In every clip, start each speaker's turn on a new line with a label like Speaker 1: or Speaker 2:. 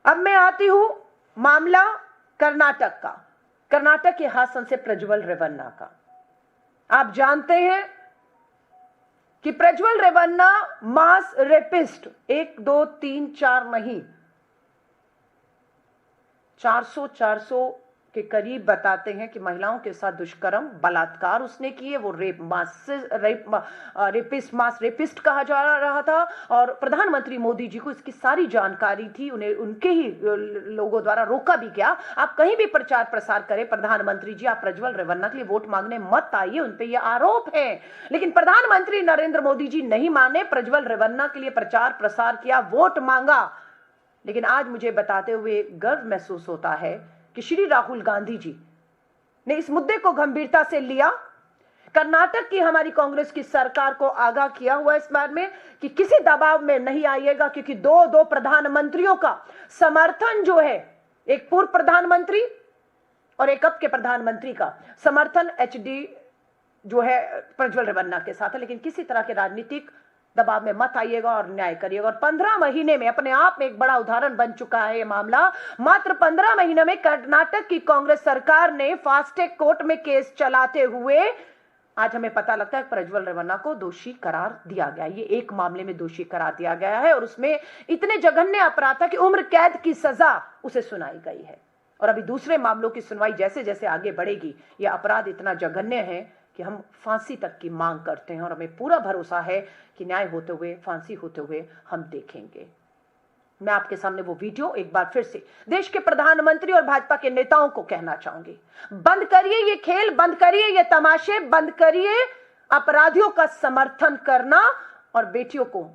Speaker 1: अब मैं आती हूं मामला कर्नाटक का, कर्नाटक के हासन से प्रज्वल रेवन्ना का। आप जानते हैं कि प्रज्वल रेवन्ना मास रेपिस्ट 1 2 3 4 नहीं 400 के करीब बताते हैं कि महिलाओं के साथ दुष्कर्म बलात्कार उसने किए। वो मास रेपिस्ट कहा जा रहा था और प्रधानमंत्री मोदी जी को इसकी सारी जानकारी थी। उन्हें उनके ही लोगों द्वारा रोका भी गया। आप कहीं भी प्रचार प्रसार करें, प्रधानमंत्री जी आप प्रज्वल रेवन्ना के लिए वोट मांगने मत आइए, उन पे ये आरोप है। लेकिन प्रधानमंत्री नरेंद्र मोदी जी नहीं माने, प्रज्वल रेवन्ना के लिए प्रचार प्रसार किया, वोट मांगा। लेकिन आज मुझे बताते हुए गर्व महसूस होता है कि श्री राहुल गांधी जी ने इस मुद्दे को गंभीरता से लिया। कर्नाटक की हमारी कांग्रेस की सरकार को आगाह किया हुआ इस बारे में कि किसी दबाव में नहीं आइएगा, क्योंकि दो प्रधानमंत्रियों का समर्थन जो है, एक पूर्व प्रधानमंत्री और एक अब के प्रधानमंत्री का समर्थन एचडी जो है प्रज्वल रेवन्ना के साथ है। लेकिन किसी तरह के राजनीतिक दबाव में मत आइएगा और न्याय करिएगा। और 15 महीने में अपने आप में एक बड़ा उदाहरण बन चुका है ये मामला। मात्र 15 महीने में कर्नाटक की कांग्रेस सरकार ने फास्ट ट्रैक कोर्ट में केस चलाते हुए आज हमें पता लगता है प्रज्वल रेवन्ना को दोषी करार दिया गया। ये एक मामले में दोषी करार दिया गया है और उसमें इतने जघन्य अपराध था कि उम्र कैद की सजा उसे सुनाई गई है। और अभी दूसरे मामलों की सुनवाई जैसे जैसे आगे बढ़ेगी, यह अपराध इतना जघन्य है कि हम फांसी तक की मांग करते हैं और हमें पूरा भरोसा है कि न्याय होते हुए, फांसी होते हुए हम देखेंगे। मैं आपके सामने वो वीडियो एक बार फिर से देश के प्रधानमंत्री और भाजपा के नेताओं को कहना चाहूंगी, बंद करिए ये खेल, बंद करिए ये तमाशे, बंद करिए अपराधियों का समर्थन करना और बेटियों को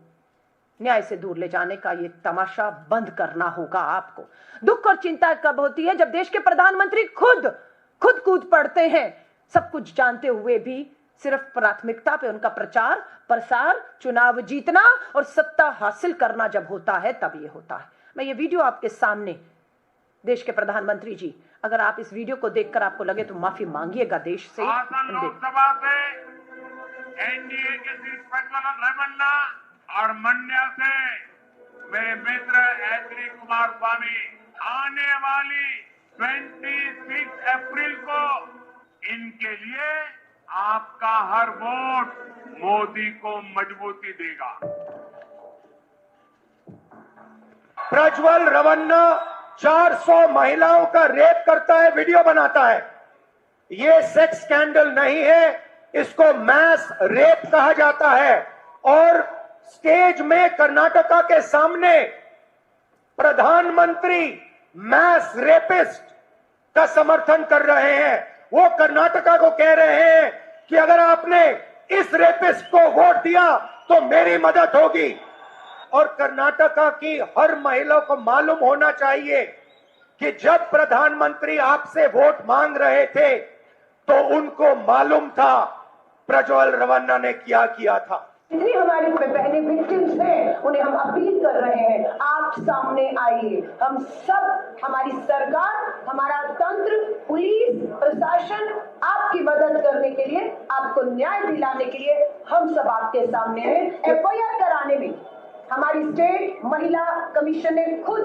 Speaker 1: न्याय से दूर ले जाने का ये तमाशा बंद करना होगा आपको। दुख और चिंता कब होती है? जब देश के प्रधानमंत्री खुद कूद पड़ते हैं, सब कुछ जानते हुए भी सिर्फ प्राथमिकता पे उनका प्रचार प्रसार, चुनाव जीतना और सत्ता हासिल करना जब होता है तब ये होता है। मैं ये वीडियो आपके सामने, देश के प्रधानमंत्री जी, अगर आप इस वीडियो को देखकर आपको लगे तो माफी मांगिएगा देश से।
Speaker 2: लोकसभा से एनडीए के सीट प्रज्वल रेवन्ना और मंड्या से मेरे मित्र एचडी कुमारस्वामी आने वाली 26 अप्रैल को इनके लिए आपका हर वोट मोदी को मजबूती देगा।
Speaker 3: प्रज्वल रेवन्ना 400 महिलाओं का रेप करता है, वीडियो बनाता है। ये सेक्स स्कैंडल नहीं है, इसको मैस रेप कहा जाता है। और स्टेज में कर्नाटका के सामने प्रधानमंत्री मैस रेपिस्ट का समर्थन कर रहे हैं। वो कर्नाटका को कह रहे हैं कि अगर आपने इस रेपिस्ट को वोट दिया तो मेरी मदद होगी। और कर्नाटका की हर महिला को मालूम होना चाहिए कि जब प्रधानमंत्री आपसे वोट मांग रहे थे तो उनको मालूम था प्रज्वल रेवन्ना ने क्या किया था।
Speaker 1: जितनी हमारी बहनें विक्टिम्स हैं उन्हें हम अपील कर रहे हैं, आप सामने आइए। हम सब, हमारी सरकार, हमारा तंत्र, पुलिस, प्रशासन आपकी मदद करने के लिए, आपको न्याय दिलाने के लिए हम सब आपके सामने हैं। एफआईआर कराने में हमारी स्टेट महिला कमीशन ने खुद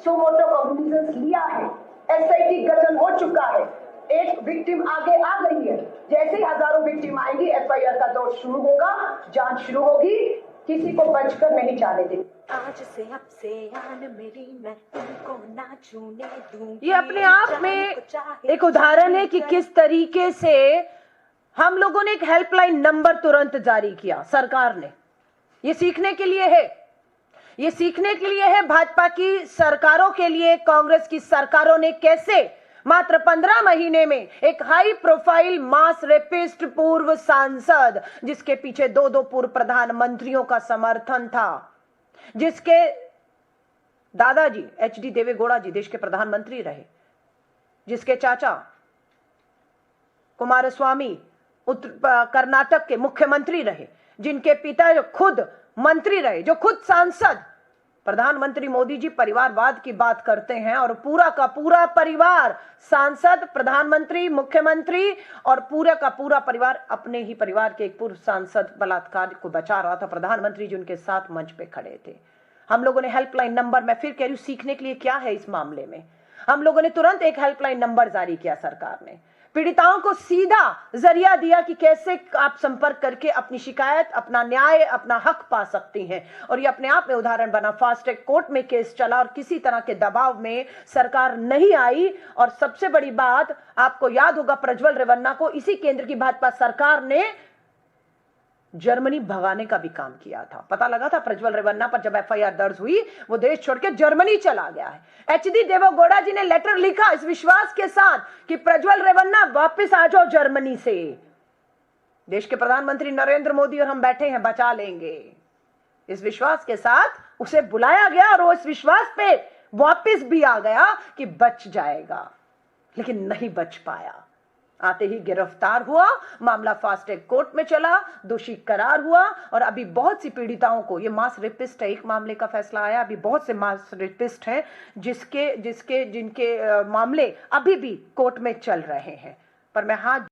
Speaker 1: सुमोटो कॉग्निजेंस लिया है। एसआईटी गठन हो चुका है। एक विक्टिम आगे आ गई है। जैसे ही हजारों विक्टिम आएंगी, एफआईआर का दौर शुरू होगा, जांच शुरू होगी, किसी को बचकर नहीं जाने देंगे।
Speaker 4: आज से अब से आन मेरी, मैं तुमको ना छूने दूंगी।
Speaker 1: ये अपने आप में एक उदाहरण है कि किस तरीके से हम लोगों ने एक हेल्पलाइन नंबर तुरंत जारी किया सरकार ने। ये सीखने के लिए है, ये सीखने के लिए है भाजपा की सरकारों के लिए, कांग्रेस की सरकारों ने कैसे मात्र 15 महीने में एक हाई प्रोफाइल मास रेपिस्ट पूर्व सांसद, जिसके पीछे दो पूर्व प्रधानमंत्रियों का समर्थन था, जिसके दादाजी एचडी देवेगौड़ा जी देश के प्रधानमंत्री रहे, जिसके चाचा कुमारस्वामी कर्नाटक के मुख्यमंत्री रहे, जिनके पिता जो खुद मंत्री रहे, जो खुद सांसद। प्रधानमंत्री मोदी जी परिवारवाद की बात करते हैं और पूरा का पूरा परिवार, सांसद, प्रधानमंत्री, मुख्यमंत्री और पूरा का पूरा परिवार अपने ही परिवार के एक पूर्व सांसद बलात्कार को बचा रहा था। प्रधानमंत्री जी उनके साथ मंच पे खड़े थे। हम लोगों ने हेल्पलाइन नंबर, मैं फिर कह रही हूं, सीखने के लिए क्या है इस मामले में, हम लोगों ने तुरंत एक हेल्पलाइन नंबर जारी किया। सरकार ने पीड़िताओं को सीधा जरिया दिया कि कैसे आप संपर्क करके अपनी शिकायत, अपना न्याय, अपना हक पा सकती हैं। और ये अपने आप में उदाहरण बना। फास्ट ट्रैक कोर्ट में केस चला और किसी तरह के दबाव में सरकार नहीं आई। और सबसे बड़ी बात, आपको याद होगा, प्रज्वल रेवन्ना को इसी केंद्र की भाजपा सरकार ने जर्मनी भगाने का भी काम किया था। पता लगा था प्रज्वल रेवन्ना पर जब एफआईआर दर्ज हुई, वो देश छोड़ के जर्मनी चला गया है। एचडी देवेगौड़ा जी ने लेटर लिखा इस विश्वास के साथ कि प्रज्वल रेवन्ना वापस आ जाओ जर्मनी से। देश के प्रधानमंत्री नरेंद्र मोदी और हम बैठे हैं, बचा लेंगे, इस विश्वास के साथ उसे बुलाया गया और वो इस विश्वास पे वापस भी आ गया कि बच जाएगा, लेकिन नहीं बच पाया। आते ही गिरफ्तार हुआ, मामला फास्ट ट्रैक कोर्ट में चला, दोषी करार हुआ। और अभी बहुत सी पीड़िताओं को, ये मास रेपिस्ट है, एक मामले का फैसला आया, अभी बहुत से मास रेपिस्ट हैं जिनके मामले अभी भी कोर्ट में चल रहे हैं। पर मैं हाथ